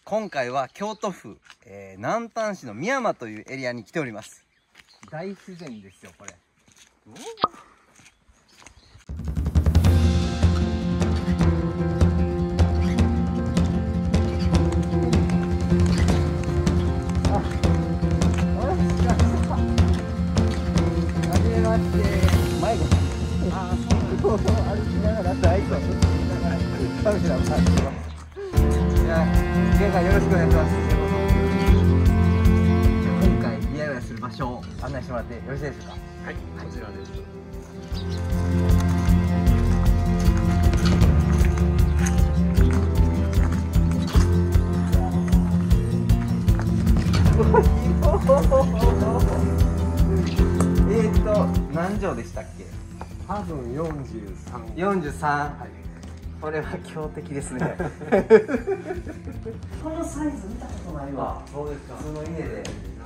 今回は京都府、南丹市の美山というエリアに来ております。大自然ですよこれ。皆さんよろしくお願いします。今回 DIY する場所を案内してもらってよろしいでしょうか。はい、こちらです。何畳でしたっけ？多分43。43。はい。これは強敵ですね。このサイズ見たことないわ。そうですか。普通の家で。皆さ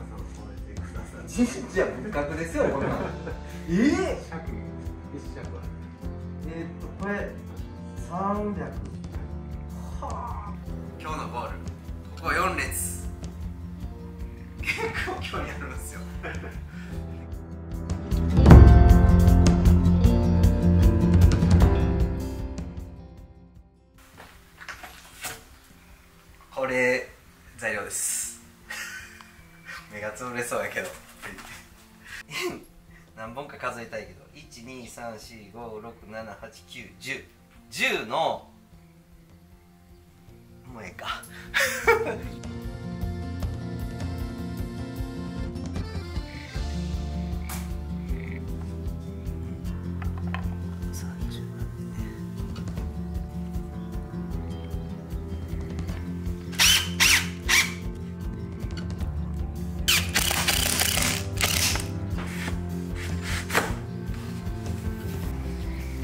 んそうやってください。じゃあ不覚ですよこんなの。一尺ある。これ300。はあ。今日のゴール。ここ4列。結構距離あるんですよ。これ材料です。目が潰れそうやけど。何本か数えたいけど、1234567891010のもうええか。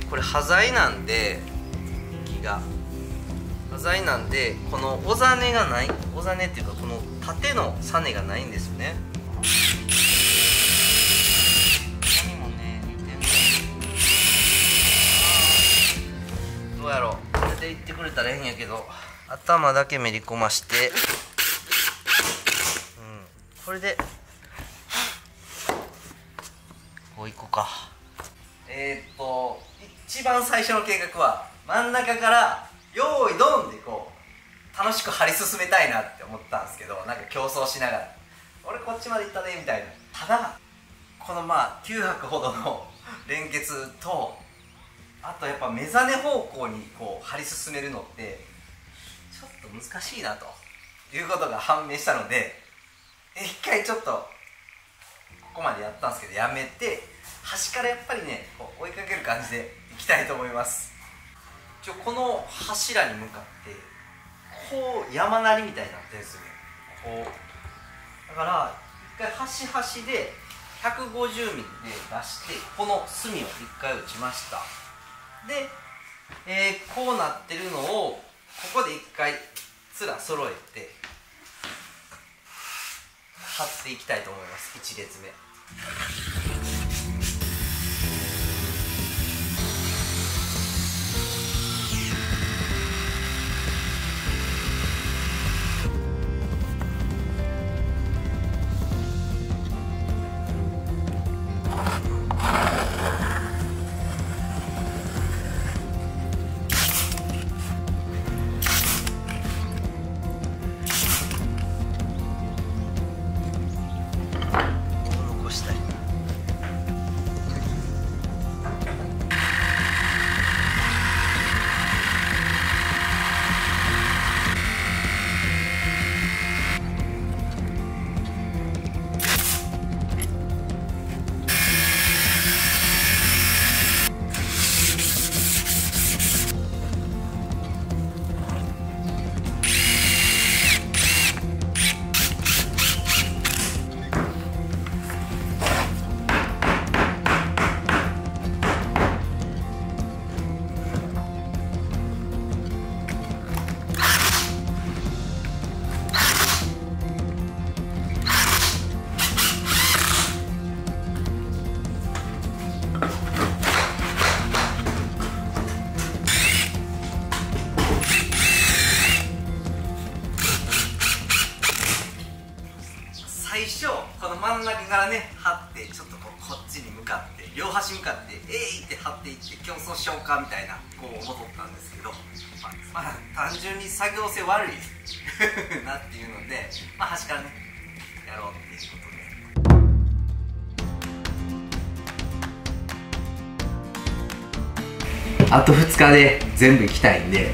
これ端材なんで、木が端材なんで、この尾根がない、尾根っていうかこの縦のサネがないんですよね。何もね似てんの。どうやろう、これで言ってくれたらええんやけど、頭だけめり込まして、これでこういこうか。一番最初の計画は真ん中から用意ドンでこう楽しく張り進めたいなって思ったんですけど、なんか競争しながら俺こっちまで行ったねみたいな。ただこの9泊ほどの連結と、あとやっぱ目覚め方向にこう張り進めるのってちょっと難しいなということが判明したので、一回ちょっとここまでやったんですけどやめて、端からやっぱりねこう追いかける感じでいきたいと思います。この柱に向かってこう山なりみたいになってるんですよね。こうだから一回端々で150ミリで出して、この隅を一回打ちました。で、こうなってるのをここで一回面揃えて貼っていきたいと思います。1列目。残したい。真ん中からね張ってちょっとこっちに向かって両端向かってって張っていって競争しようかみたいなこう思っとったんですけど、まあ単純に作業性悪いなっていうので、まあ端からねやろうっていうことで。あと2日で全部行きたいんで、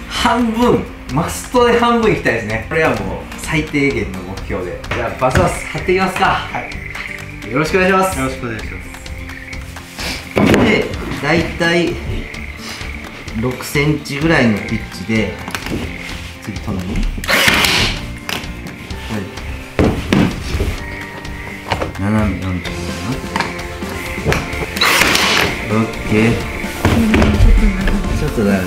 半分マストで半分行きたいですね。これはもう最低限の目標で。じゃあバスバス張っていきますか。はい、よろしくお願いします。よろしくお願いします。でだいたい6センチぐらいのピッチで次隣に斜め45度。オッケー。ちょっとだよ、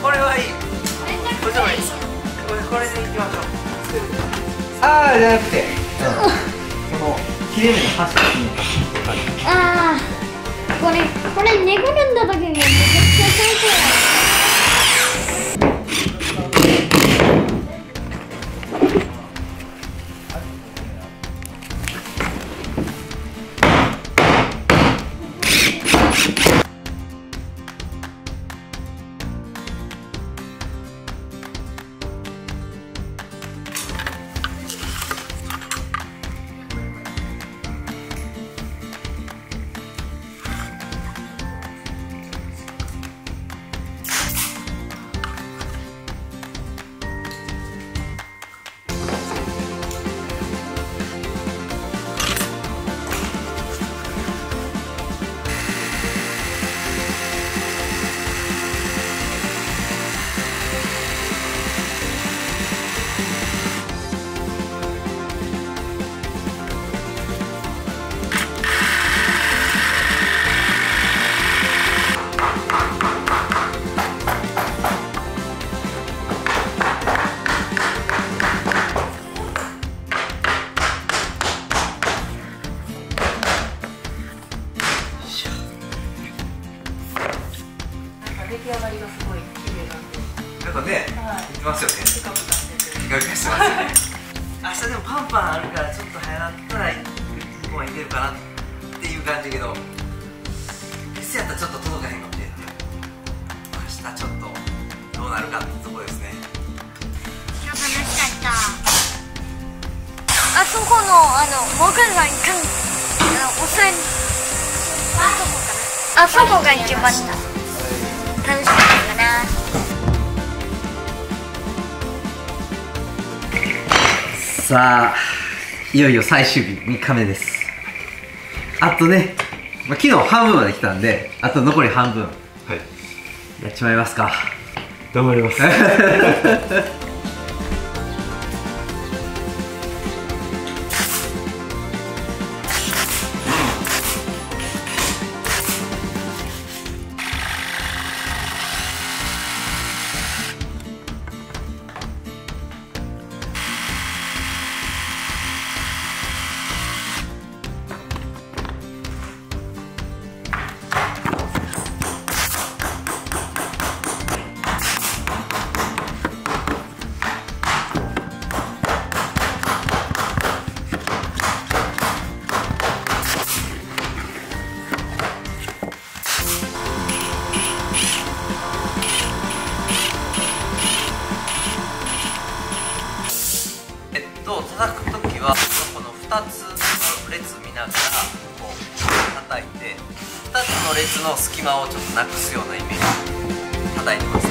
これはいい。これでもいいですか。これでいきましょう。ああじゃなくて、その切れ目の端に。ああ、これ寝転んだ時にめちゃくちゃ最高や。出来上がりがすごい綺麗なんで。なんかね、いきますよね。ピカピカしてて。ピカピカしてますよね。明日でもパンパンあるからちょっと早なったら1本いけるかなっていう感じだけど、いつやったらちょっと届かへんかもしれない。明日ちょっとどうなるかってとこですね。今日楽しかった。あそこのモグラにお線あそこが一番楽しかったかな。さあいよいよ最終日3日目です。あとね、昨日半分まで来たんで、あと残り半分、はい、やっちまいますか。頑張ります。数の列見ながらこう叩いて、2つの列の隙間をちょっとなくすようなイメージで叩いてます。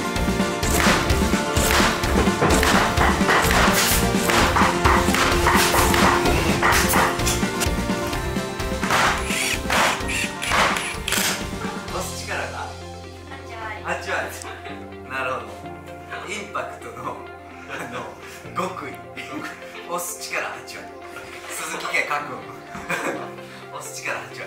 押す力が8割。なるほど。インパクトの極意。押す力8割。鈴木家家訓。押す力8割。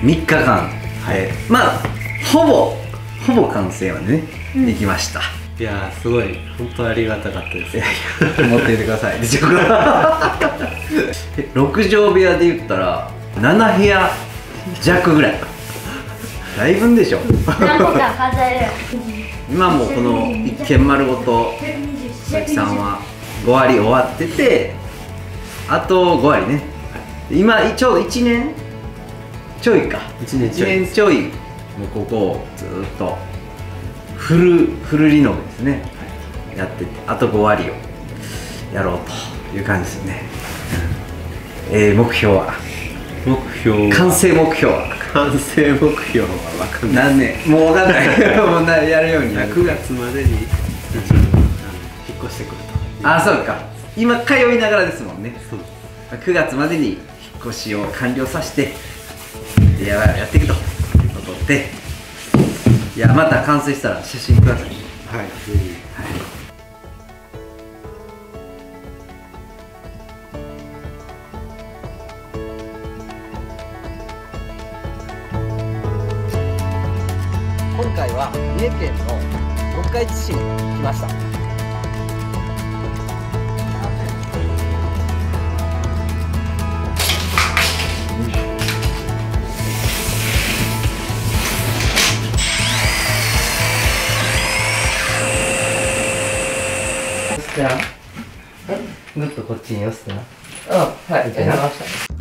3日間、まあほぼ完成までね、できました。いやー、すごい本当ありがたかったです。持っていてください。6畳部屋で言ったら7部屋弱ぐらい。だいぶんでしょ。何個か数える。今もこの一軒丸ごと佐々木さんは5割終わってて、あと5割ね。今ちょうど1年ちょいか。1年ちょいもうここをずっとフルリノベですね、やってて、あと5割をやろうという感じですね。目標は完成目標は分かんない。何年もう分かんない。もうやるように9月までに引っ越してくると。あ、そうか。今通いながらですもんね。そう9月までに引っ越しを完了させてやっていくということで、いや、また完成したら写真ください。はい、ぜひ。今回は三重県の四日市市に来ました。じゃあ、ぐっとこっちに寄せてな。はい、やりました。